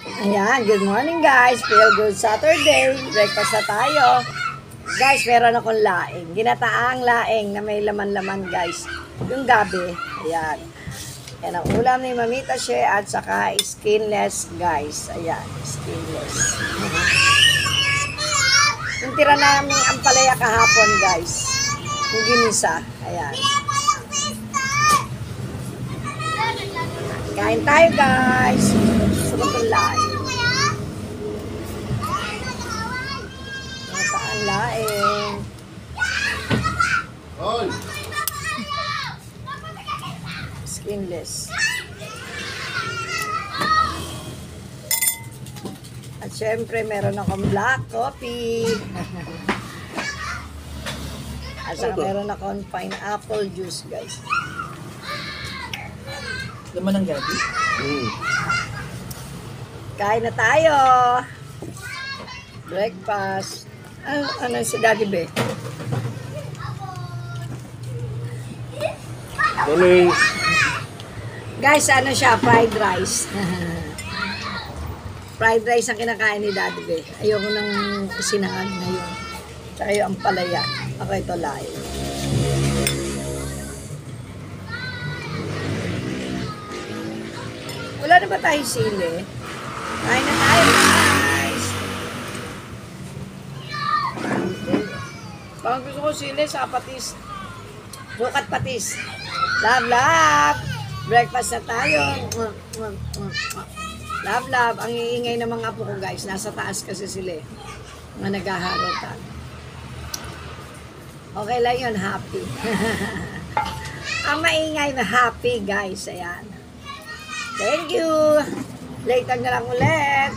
Ayan, good morning guys. Feel good Saturday. Breakfast na tayo. Guys, meron akong laing. Ginataang laing na may laman-laman guys. Yung gabi. Ayan. Yan ang ulam ni Mamita She at saka skinless guys. Ayan, skinless. Yung tira namin ang palaya kahapon guys. Yung ginisa. Ayan. Kain tayo guys. Gusto ko itong laing. Ginataang laing. Skinless. At syempre, meron akong black coffee. At saka meron akong pineapple juice, guys. Laman ng gabi? Kain na tayo. Breakfast. Ano si Daddy Be? Morning. Guys, ano siya? Fried rice. Fried rice ang kinakain ni Daddy Be. Ayoko nang sinangag na yun. Tsaka yung ampalaya. Ako ito live. Wala na ba tayo sili? Kain na tayo, guys. Parang gusto ko sili sa patis. Sukat patis. Love, love. Breakfast na tayo. Love, love. Ang iingay ng mga apo ko, guys. Nasa taas kasi sila. Mga naghaharotan. Okay lang yun, happy. Ang maingay na happy, guys. Ayan. Thank you. Later na lang ulit.